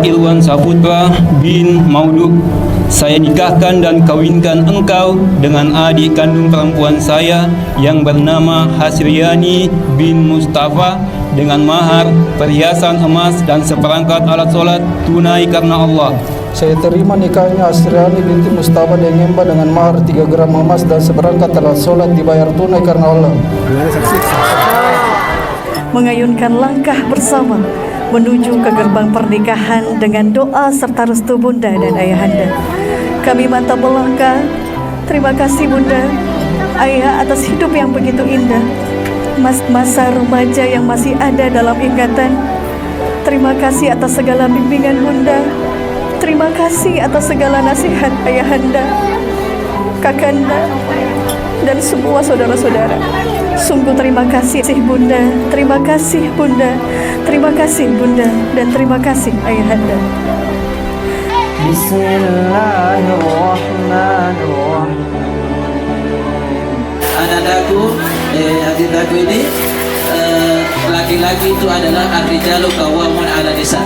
Irwan Saputra bin Maulud, saya nikahkan dan kawinkan engkau dengan adik kandung perempuan saya yang bernama Hasriani bin Mustafa dengan mahar, perhiasan emas dan seperangkat alat sholat tunai karena Allah. Saya terima nikahnya Hasriani binti Mustafa dengan Mbak dengan mahar 3 gram emas dan seperangkat alat sholat dibayar tunai karena Allah. Mengayunkan langkah bersama menuju ke gerbang pernikahan dengan doa serta restu bunda dan ayahanda. Kami mantap melangkah. Terima kasih bunda, ayah atas hidup yang begitu indah, masa remaja yang masih ada dalam ingatan. Terima kasih atas segala bimbingan bunda. Terima kasih atas segala nasihat ayahanda, kakanda, dan semua saudara-saudara. Sungguh terima kasih bunda, terima kasih bunda, terima kasih bunda, dan terima kasih ayahanda. Bismillahirrahmanirrahim. Anak-anakku, adik-adikku ini laki-laki itu adalah ar-rijalu qawwamun 'ala nisa.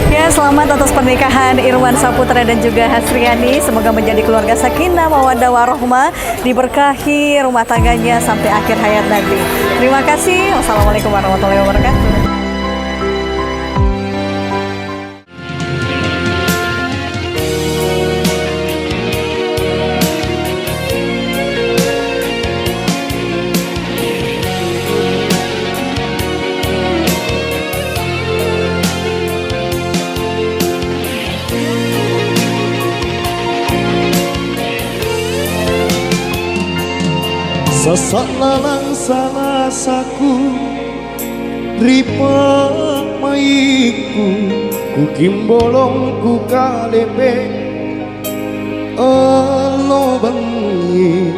Ya, selamat atas pernikahan Irwan Saputra dan juga Hasriani. Semoga menjadi keluarga sakinah, mawaddah warahmah, diberkahi rumah tangganya sampai akhir hayat nanti. Terima kasih. Wassalamualaikum warahmatullahi wabarakatuh. Sasak lalang salasaku ripa maiku ku kimbolong ku kalepe alo bengi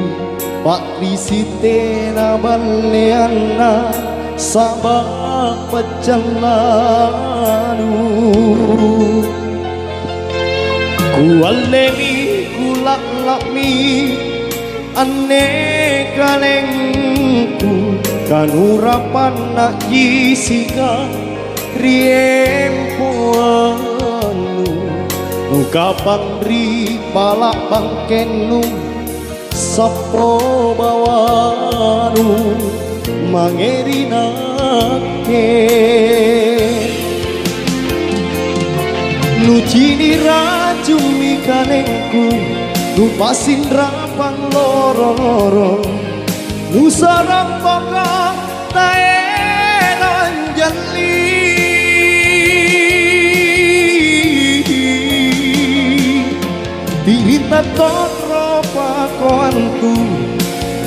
pak risite na baleana sabak pecalanu ku aleni ku laklami ane kalengku kanurapan nak jisika riempoanu nukapan ri palak bangkenu sapo bawanu mangerinake nucini racumi kalengku nupasin rapang loro-loro nusarang poka taenan jali tirita totro pakoanku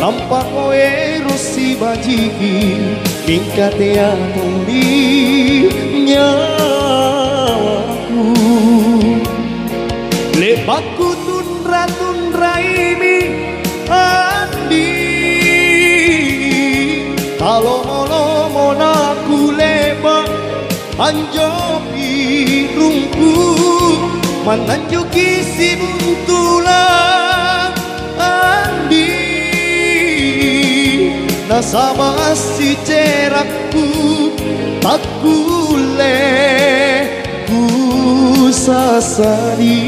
lampak koe rosi bajiki mingkate atuli nyawaku lepaku tundra ini andi kalau lomo naku leba anjopi rungku mananjuki si buntulang andi nasaba si cerakku tak kule ku sasari.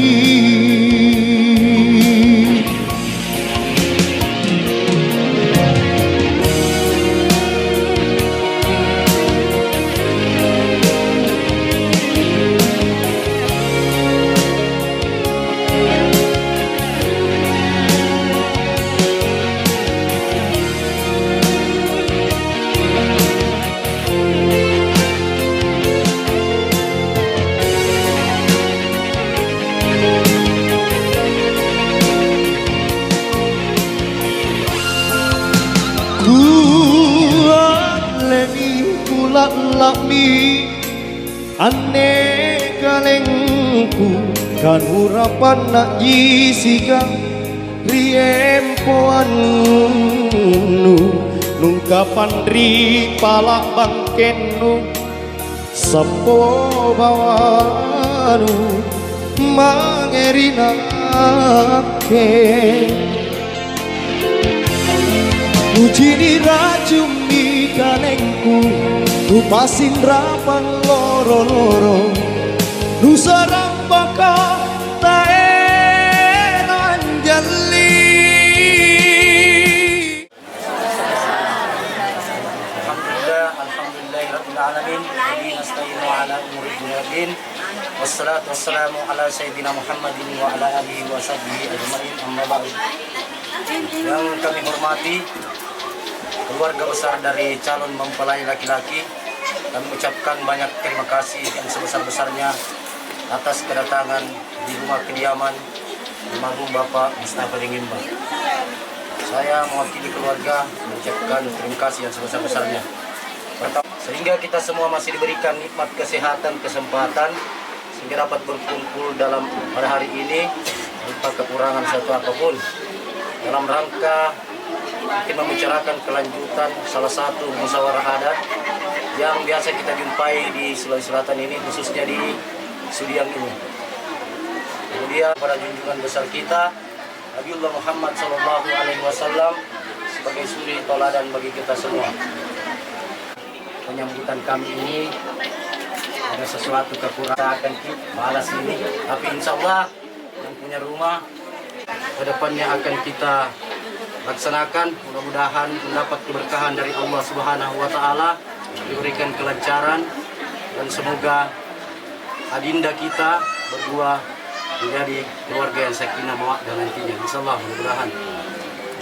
kulalami ane kalengku kan urapan nak jisiga riempoanu nungkapan ri palak bangkenu sampo bawanu mangerinake Ujini racuni kalengku Nupasin rapan loro-loro Nusarang baka taenan jali Alhamdulillahirrahmanirrahim Wabihi nasta'inu ala umuri dunia din Wassalatu wassalamu ala Sayyidina Muhammadin wa ala alihi wa sahbihi ajma'in amma ba'du. Yang kami hormati keluarga besar dari calon mempelai laki-laki, kami ucapkan banyak terima kasih yang sebesar-besarnya atas kedatangan di rumah kediaman almarhum Bapak Mustafa Lingimba. Saya mewakili keluarga mengucapkan terima kasih yang sebesar-besarnya. Sehingga kita semua masih diberikan nikmat kesehatan, kesempatan sehingga dapat berkumpul pada hari ini tanpa kekurangan satu apapun dalam rangka kita membicarakan kelanjutan salah satu musyawarah adat yang biasa kita jumpai di Sulawesi Selatan ini, khususnya di Sudiang ini. Kemudian pada junjungan besar kita Nabiullah Muhammad SAW sebagai suri tauladan bagi kita semua. Penyambutan kami ini ada sesuatu kekurangan akan kita balas ini, tapi insya Allah yang punya rumah kedepannya akan kita laksanakan. Mudah-mudahan mendapat keberkahan dari Allah Subhanahu wa Ta'ala, diberikan kelancaran, dan semoga adinda kita berdua menjadi keluarga yang sakinah mawaddah nantinya, insyaallah, mudah-mudahan.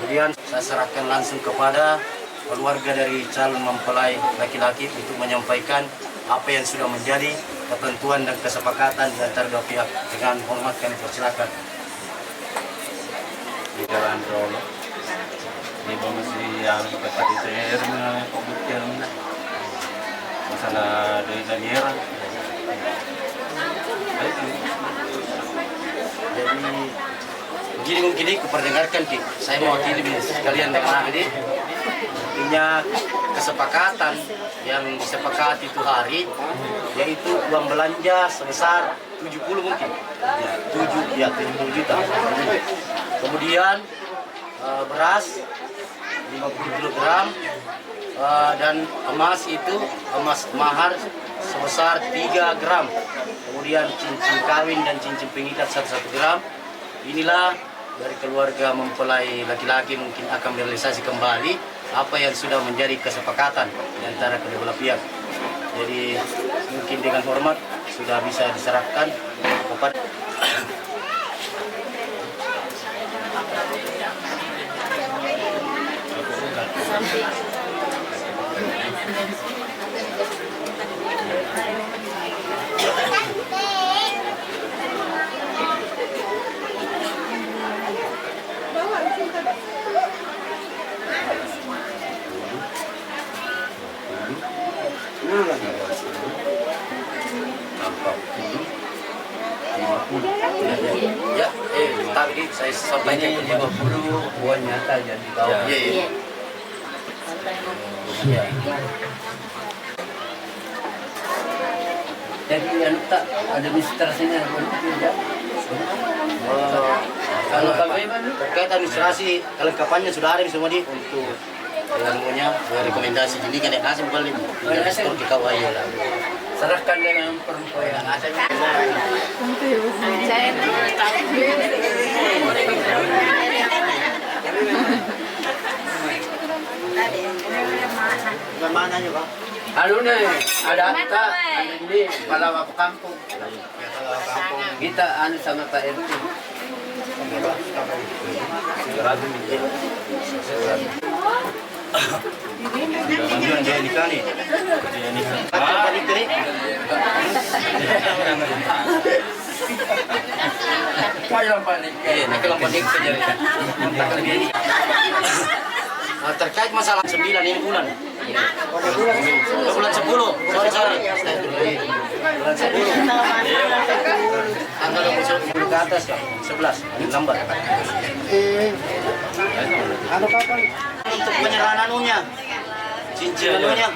Kemudian saya serahkan langsung kepada keluarga dari calon mempelai laki-laki untuk menyampaikan apa yang sudah menjadi ketentuan dan kesepakatan di antara dua pihak. Dengan hormat kami persilakan. Di jalan Rolo, di bawah si yang kata di TR mengenai pembuktian masalah dari Daniela. Jadi begini mungkin ini kuperdengarkan Ki. Saya mewakili sekalian dengan ini. Intinya kesepakatan yang disepakati itu hari yaitu uang belanja sebesar 70 mungkin. Ya, 70 juta. Kemudian beras 50 kg dan emas itu emas mahar sebesar 3 gram. Kemudian cincin kawin dan cincin pengikat 1 gram. Inilah dari keluarga mempelai laki-laki mungkin akan merealisasi kembali apa yang sudah menjadi kesepakatan di antara kedua belah pihak. Jadi mungkin dengan hormat sudah bisa diserahkan kepada tadi saya sampaikan 50 uang nyata yang dibawa. Iya. Jadi yang tak ada administrasinya ya. Kalau terkait administrasi kelengkapannya sudah ada semua di untuk namanya rekomendasi jadi kan ya kasih bukan lebih ekspor ke KWI lah. Serahkan dengan perempuan yang ada. Mana juga? Anu nih, ada akta, ini pada kampung. Kita anu sama Pak RT. Tujuan dia nikah nih. Apa nikah nih? Kayak panik. Kalau panik terkait masalah 9 ini bulan Bulan 10. Sorry. Bulan 10. Tanggal 20 ke atas ya. 11. Lambat. Ano kakak? Untuk penyerahan anunya. Cincin anunya.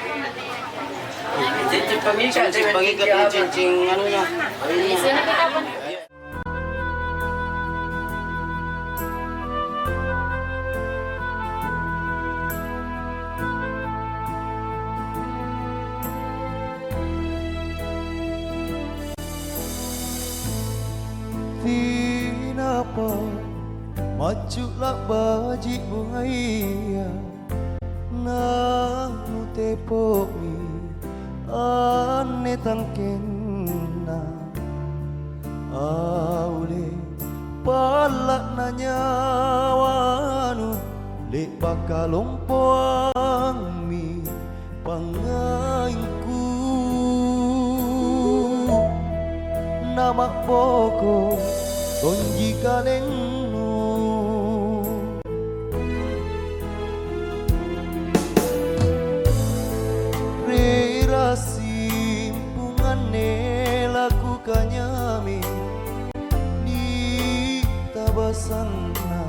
Cincin pengikat. Cincin pengikat dan cincin anunya. Tinapa majulah baji buaya nanu tepoki ane tangkena aule palak nanyawanu lek bakalompoang mi pangainku nama poko konji kalengnu rera simpungane lakukannya mi di tabasana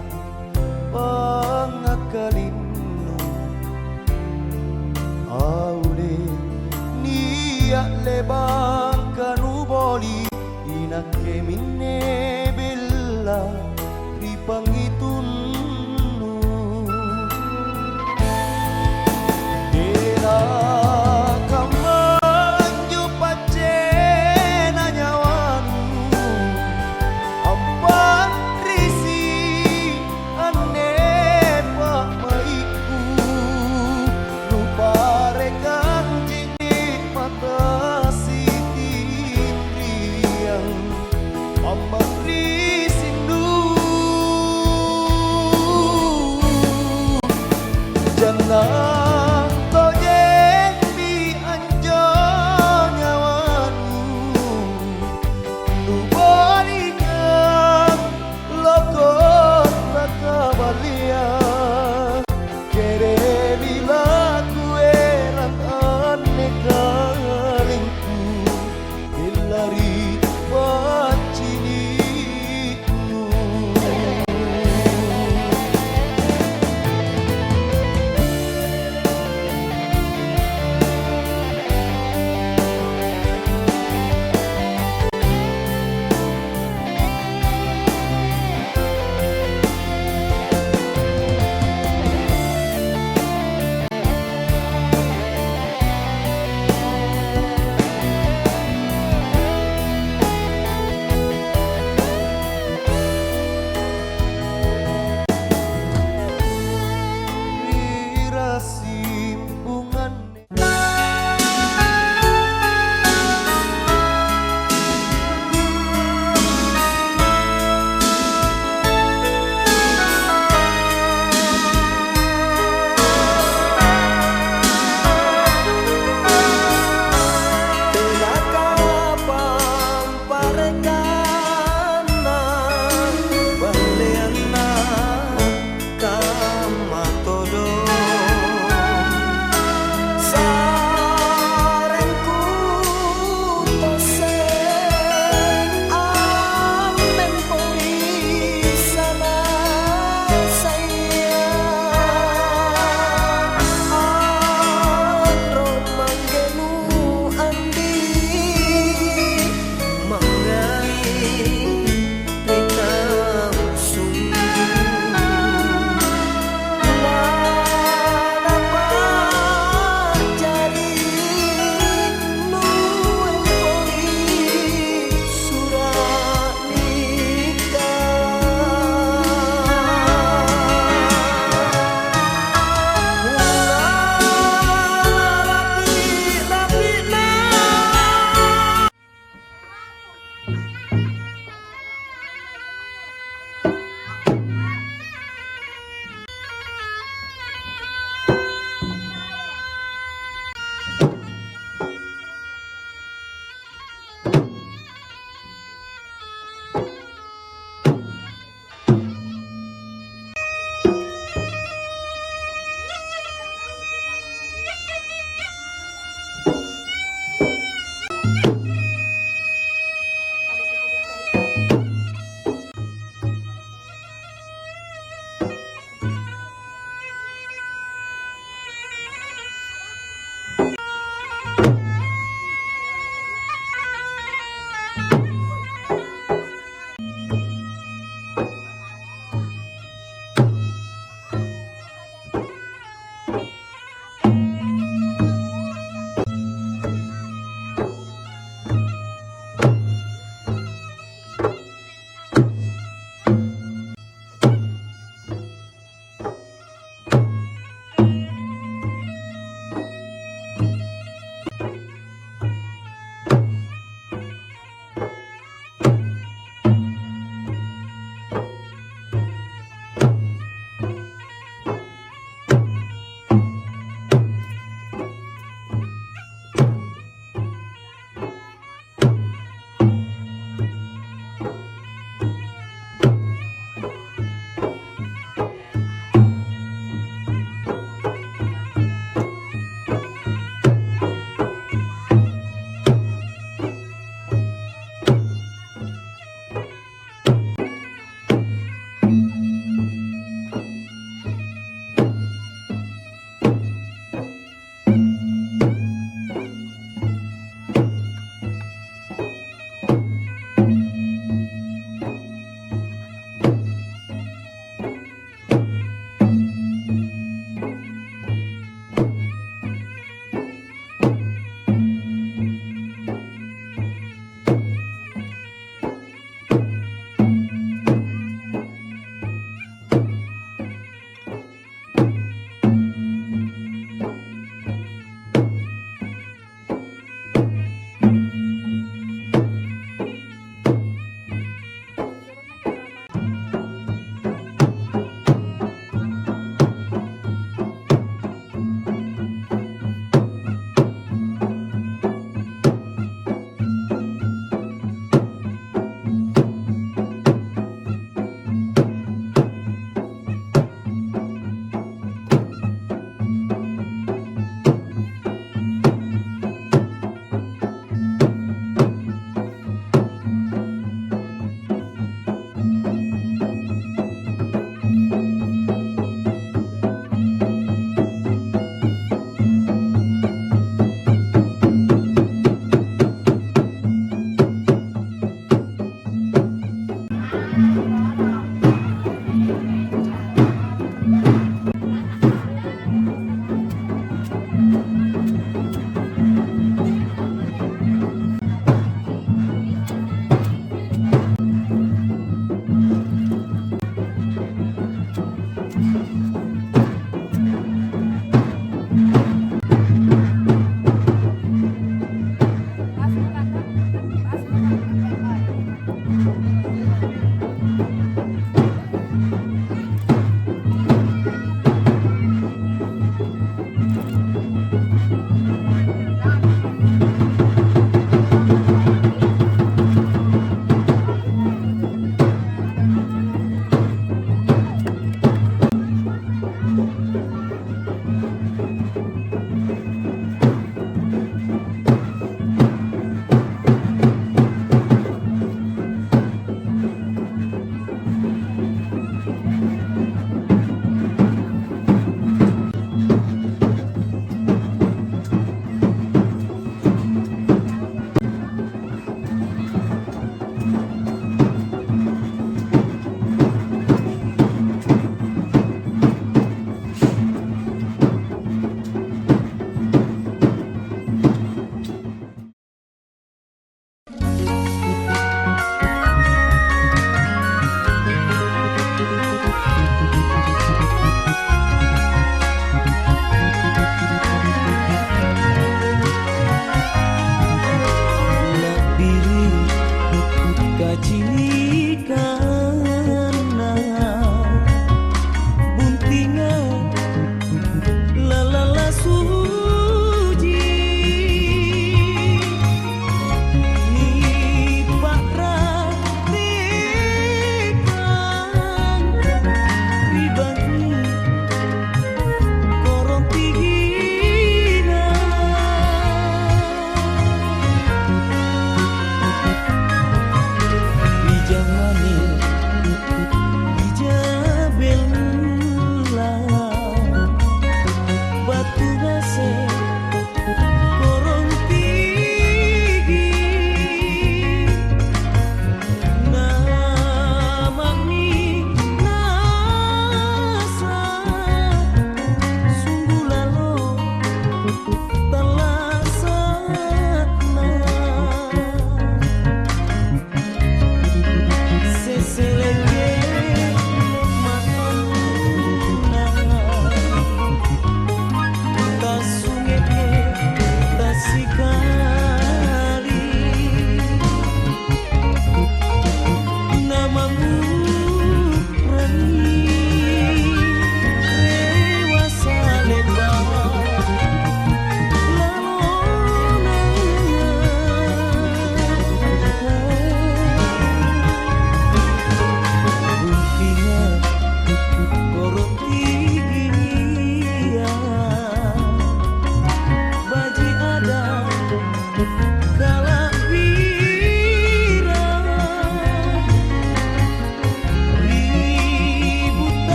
pangakalinu aule niat lebang kanuboli inake minne bella ripangitunu dera kamanju pacena nyawanu ampan risi ane pak maiku lupa rekan jini mata Amari sindu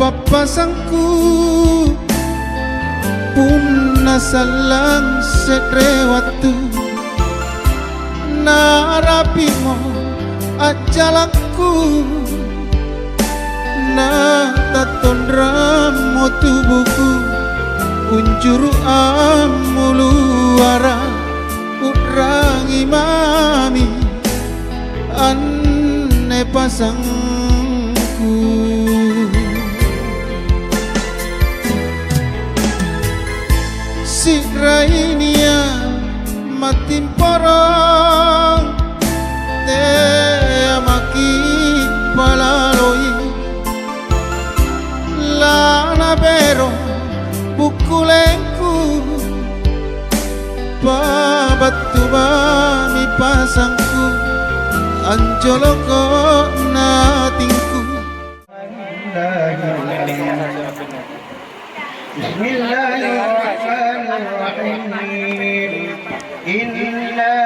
papasangku pun nasalang sedrewatu narapimo ajalakku na tatondramo tubuhku unjuru amuluara urangi mami anne pasangku si rainia matin porong te amaki palaloi lana bero bukulengku babatu bami pasangku anjoloko natingku. Bismillahirrahmanirrahim. Inna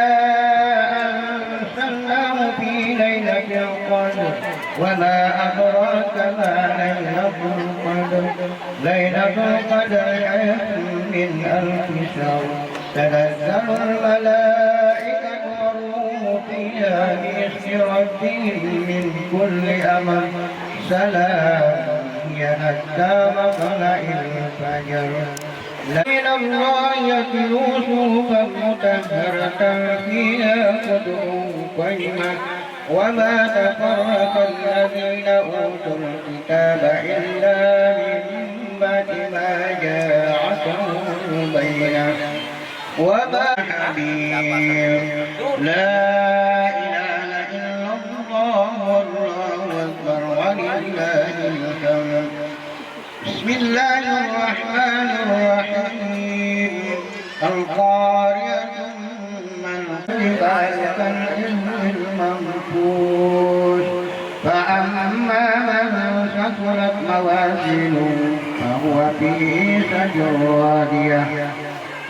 anzalnahu fi lailatul qadr wa ma adraka ma lailatul qadr. Lailatul qadr khairun min alfi shahr. Tanazzalul malaikatu war-ruhu fiha bi-idhni rabbihim min kulli amr. Salam ya hatta matla'il fajr. من الله يوسف مطهرة فيها كتب قيمة وما تفرق الذين أوتوا الكتاب إلا من بعد ما جاءتهم البينة وما حبيب لا إله إلا الله والله أكبر ولله الحمد. بسم الله الرحمن الرحيم. القارية من ذلك الإثم المنفوش فأما من ثقلت موازينه فهو في عيشة راضية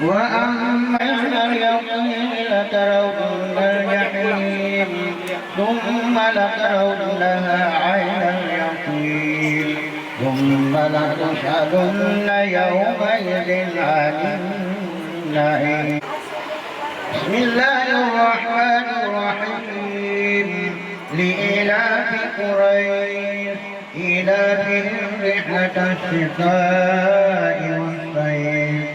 وأما اليقين لترون الجحيم ثم لترونها عين اليقين ثم لتسألن يومئذ عن النعيم. بسم الله الرحمن الرحيم. لإيلاف قريش إيلافهم رحلة الشتاء والصيف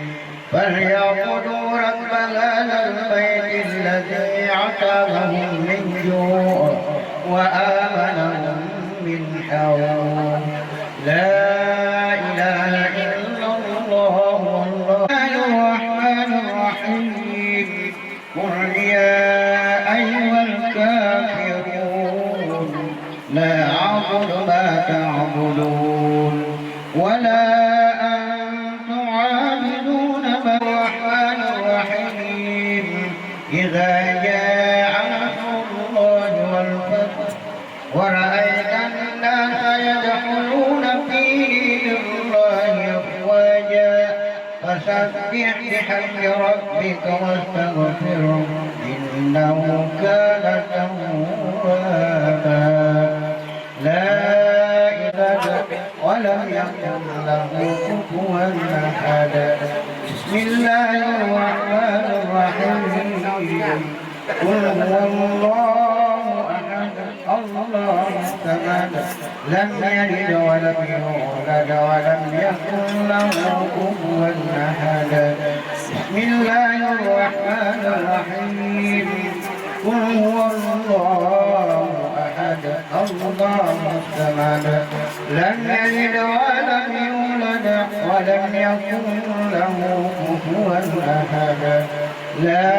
فليعبدوا رب هذا البيت الذي أطعمهم من جوع وآمنهم من خوف. لا إله إلا الله والله الرحمن الرحيم. قل يا أيها الكافرون لا أعبد ما تعبدون ولا أنتم عابدون ما الرحمن الرحيم. إذا جاء نصر الله والفتح ورأيت الناس يدخلون في دين الله أفواجا فسبح بحمد ربك واستغفره إنه كان توابا. لا إله ولم يكن له كفوا أحد. بسم الله الرحمن الرحيم. قل هو الله أحد الله الصمد لم يلد ولم يولد ولم يكن له كفوا أحد. بسم الله الرحمن الرحيم. قل هو الله أحد الله الصمد لم يلد ولم يولد ولم يكن له كفوا أحد. لا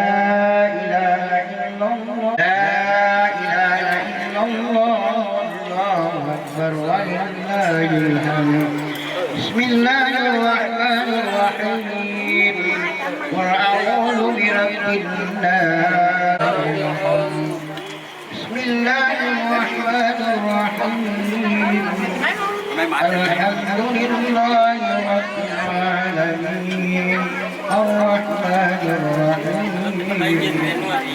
إله إلا الله لا إله إلا الله الله أكبر ولله الحمد. بسم الله الرحمن الرحيم. قل أعوذ برب الناس. بسم الله الرحمن الرحيم. الحمد لله رب العالمين الرحمن الرحيم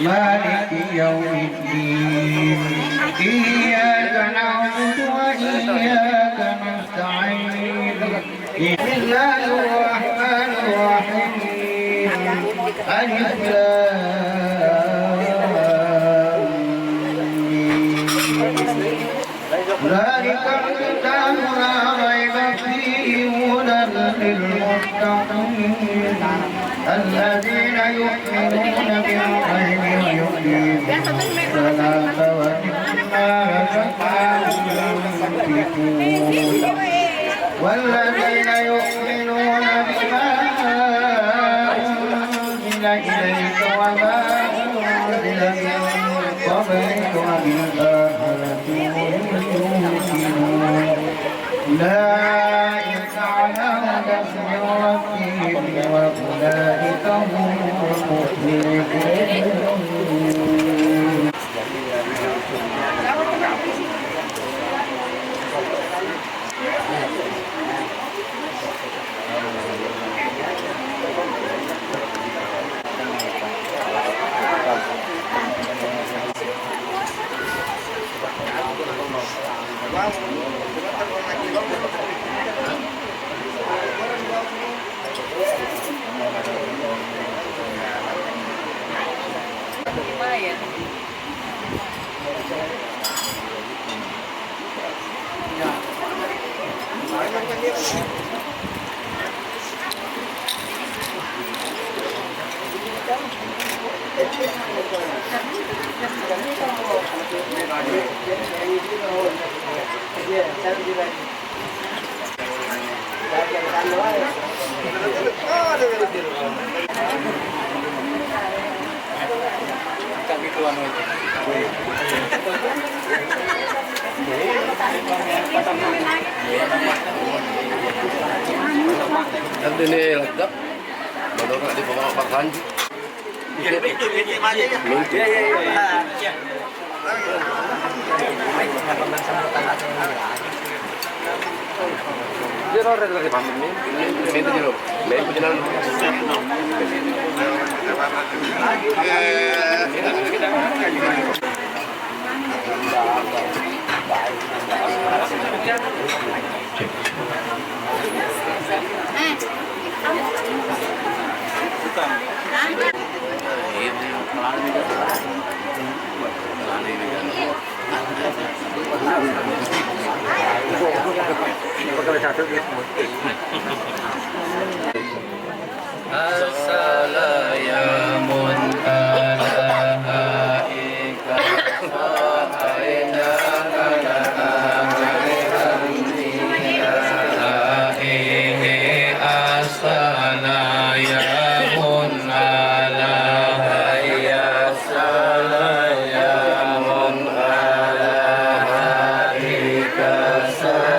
مالك يوم الدين إياك نعبد وإياك نستعين. بسم الله الرحمن الرحيم. ألف ذلك الكتاب لا ريب فيه هدى للمتقين الذين يؤمنون بالغيب ويقيمون الصلاة ومما رزقناهم ينفقون والذين يؤمنون بما أنزل إليك وما أنزل من قبلك وبالآخرة هم يوقنون. أولئك على هدى من ربهم وأولئك هم المفلحون. Nanti nih lengkap. Baru nggak dibawa Pak Panji. Dia orang dari pamit nih, ini itu dulu. Main perjalanan. Assalamun alaika assalamun alaika assalamun alaika sa'aina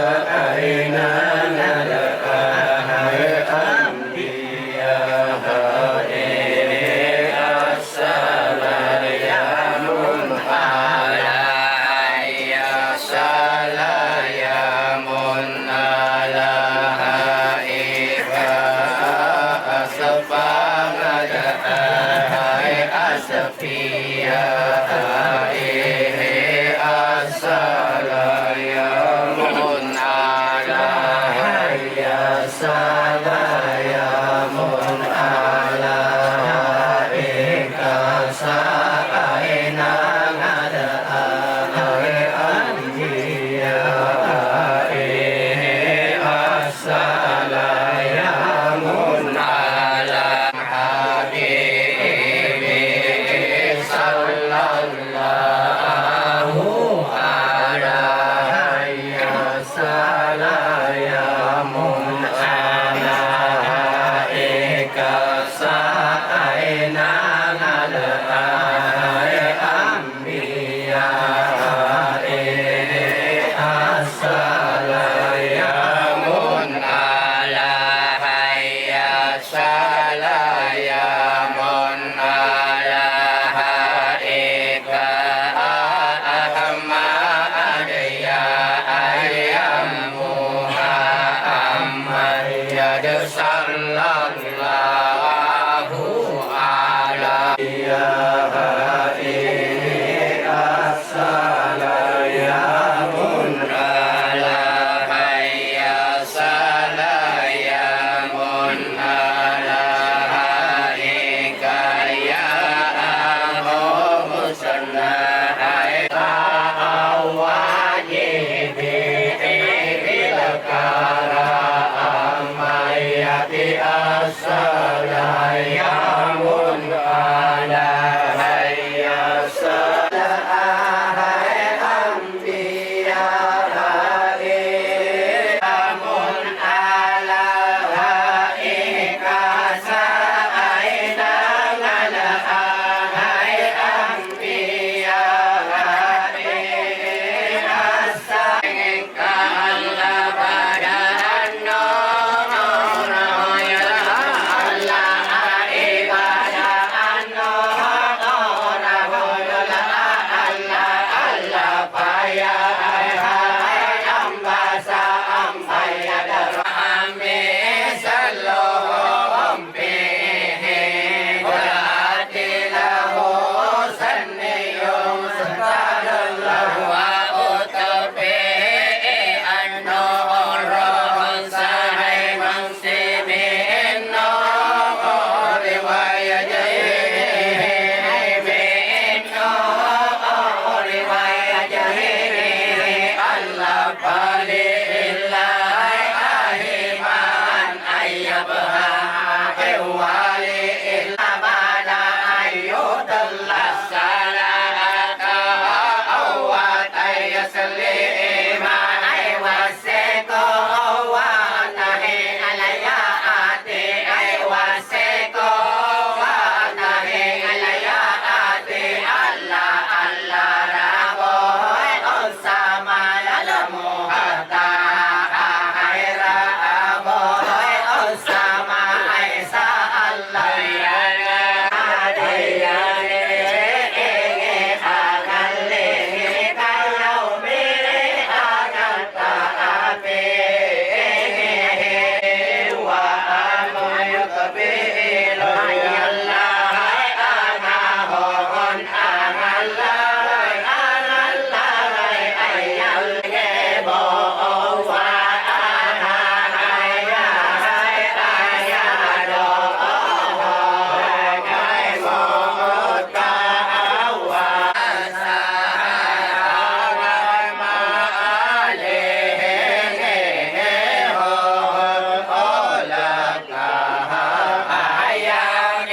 ibadah Ayang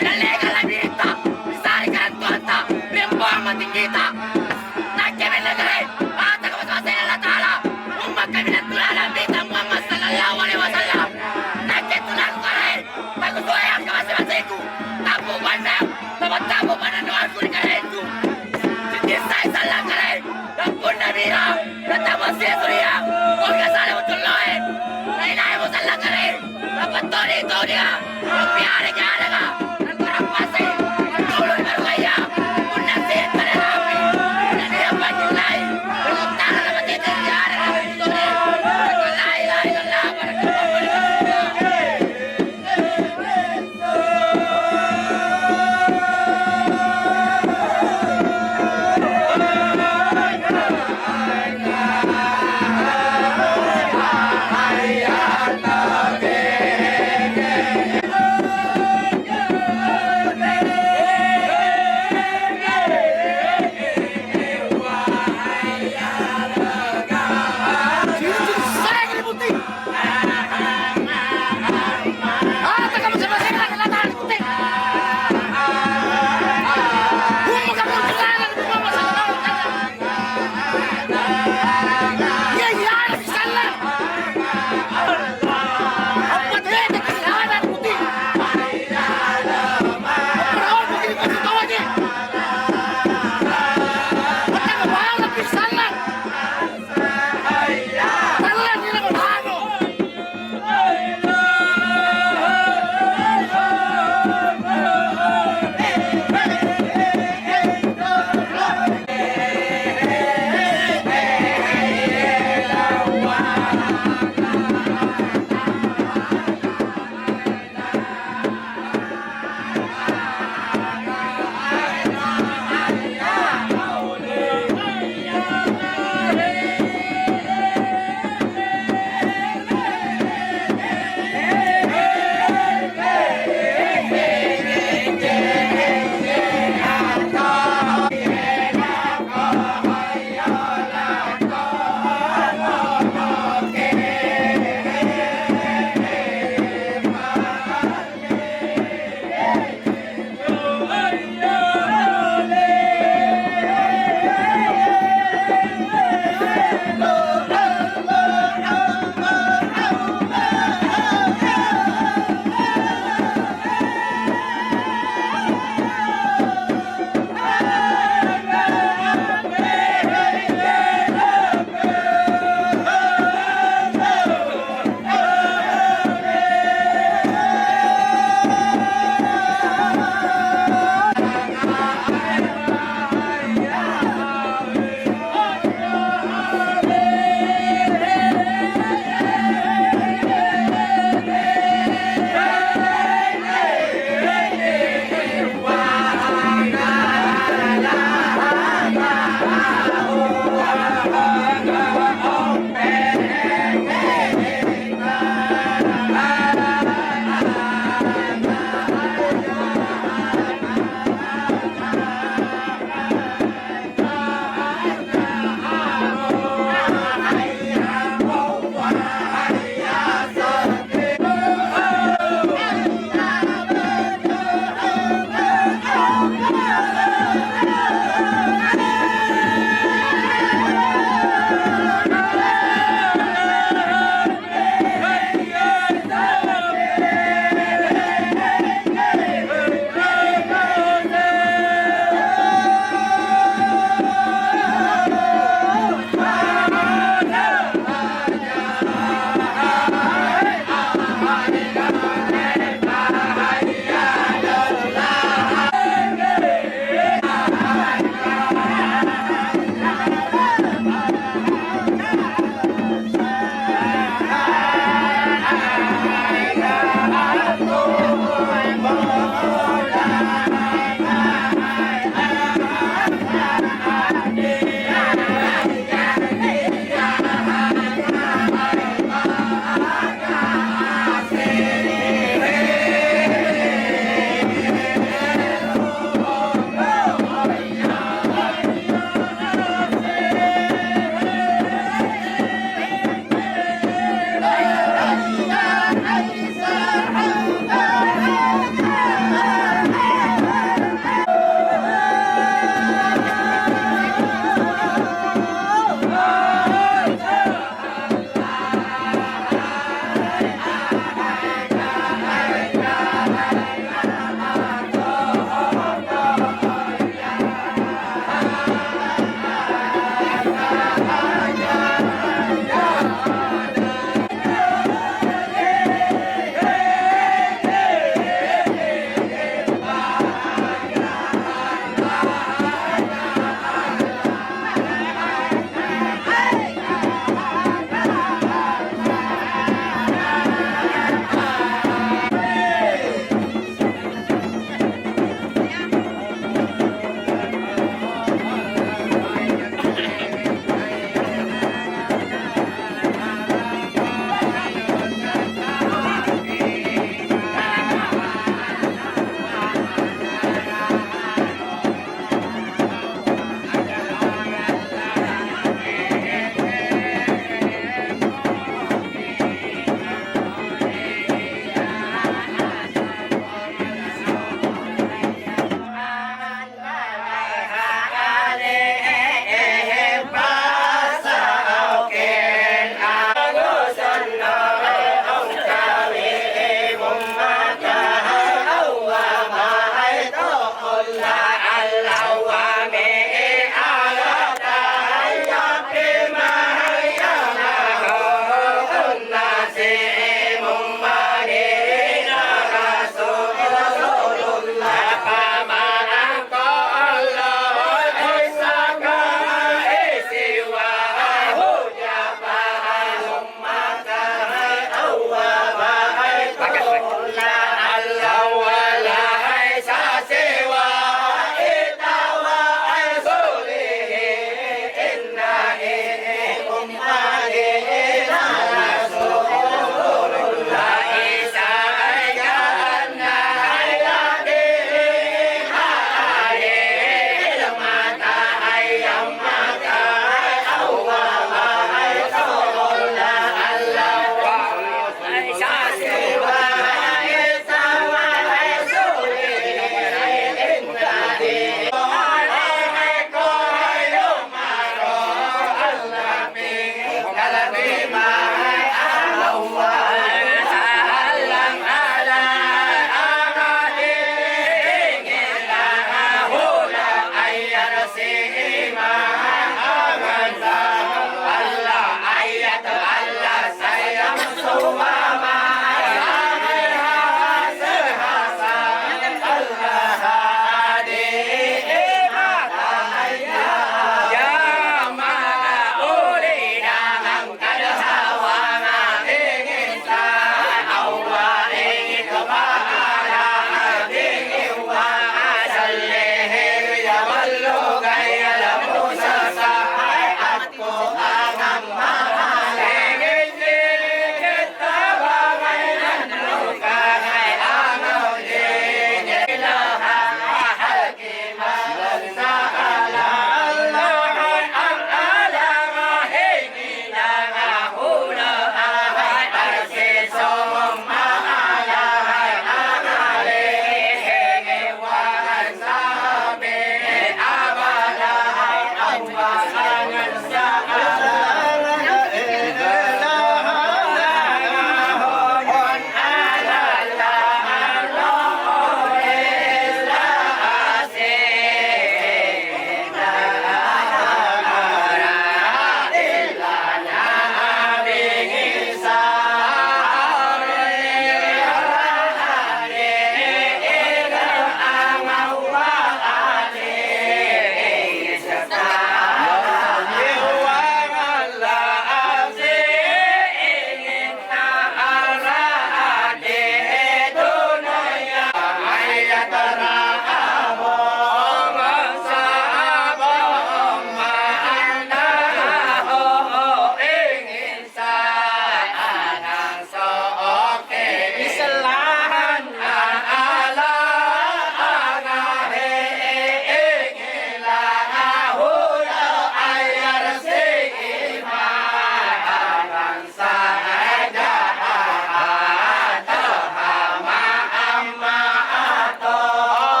Oh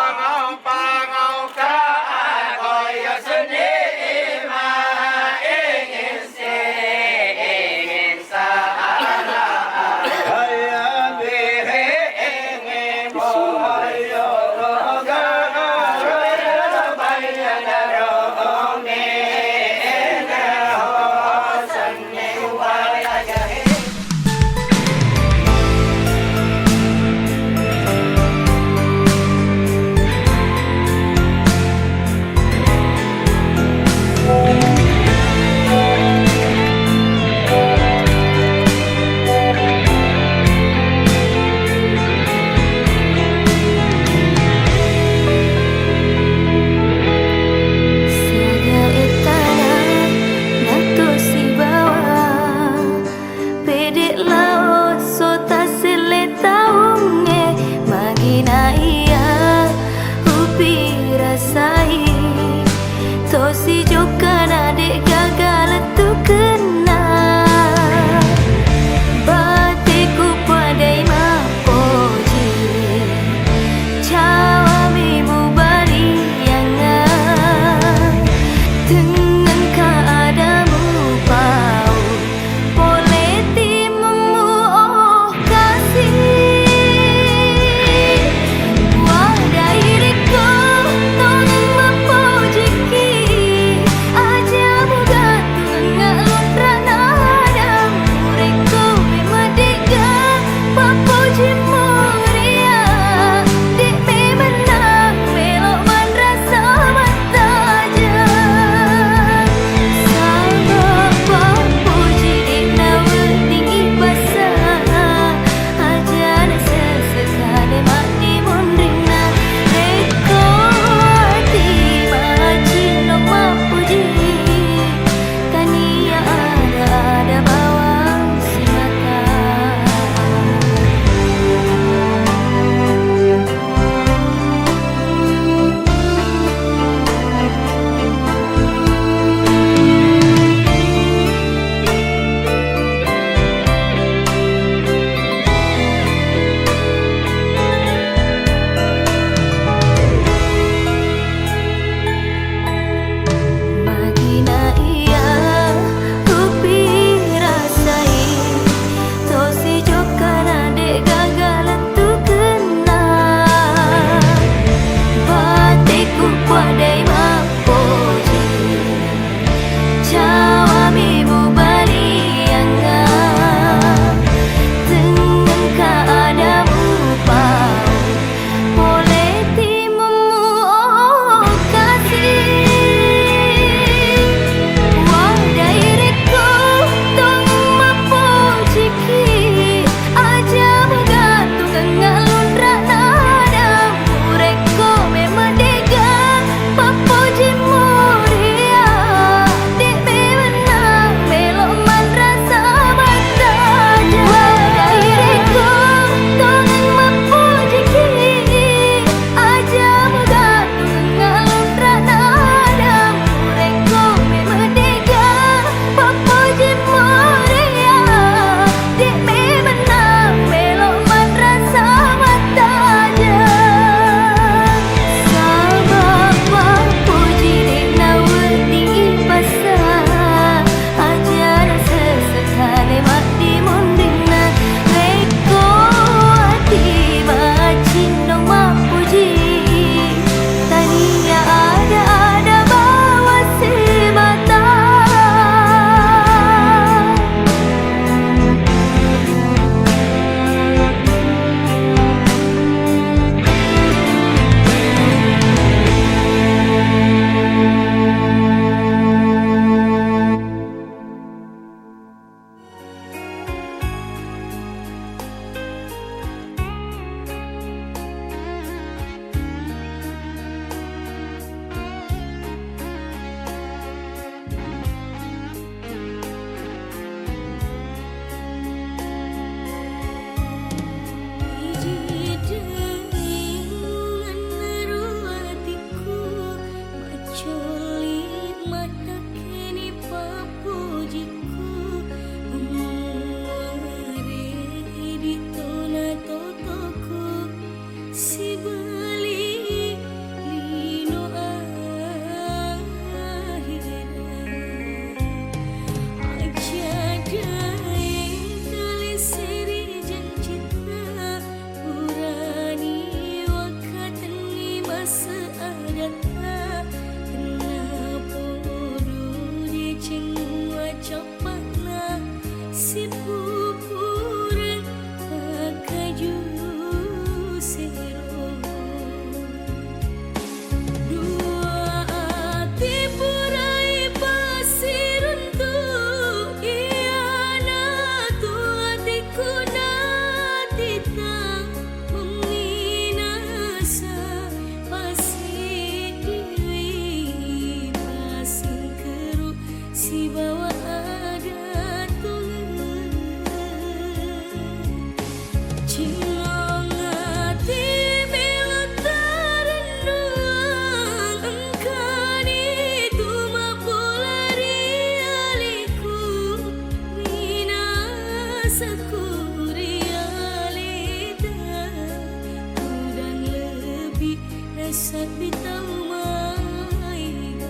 nasab bitaw maiga.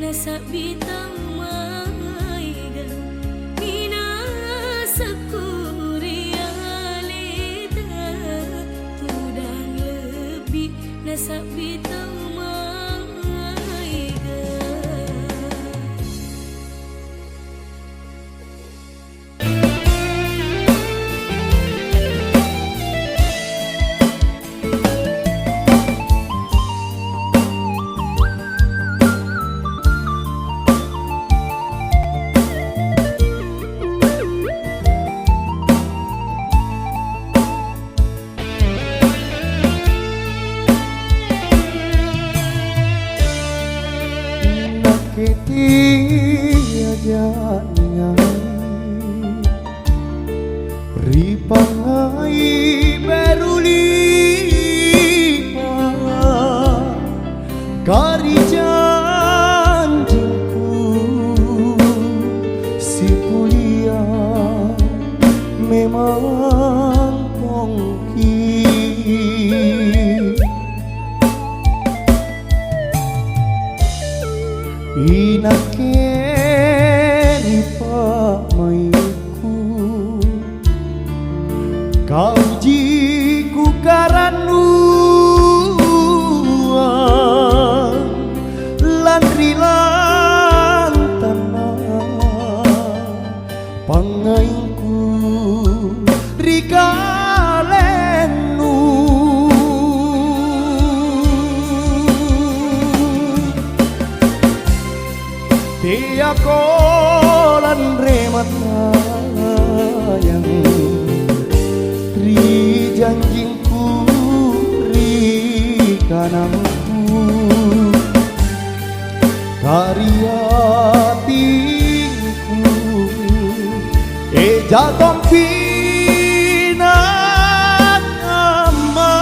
Nasab bitaw maiga, mina sakurialita, tudang lebih nasab bitaw maiga. Ripangai berulipa kari janjingku si kuliah memang kongki inake ripa maiku kau jiku karanuan lan rilan tanah pangainku rikalenu tiako lan remata yang ri janjingku ri kanangku karyatingku jatong pinan ama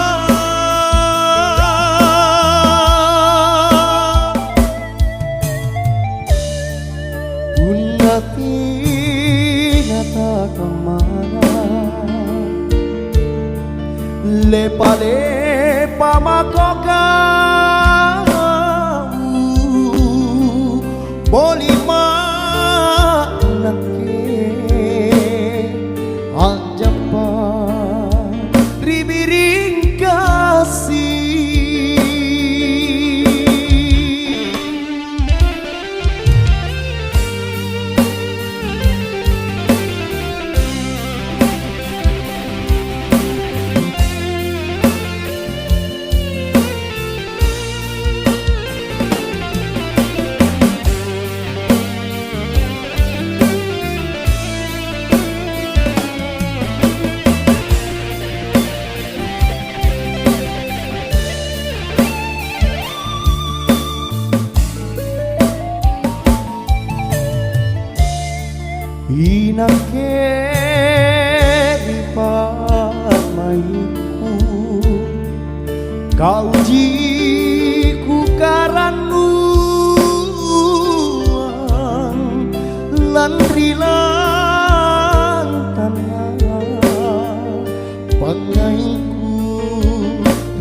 unati nata kemana lepa-lepa makoka bolima nake kau jiku karanuan lan rilang tanah pangaiku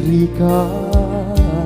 rikaninnu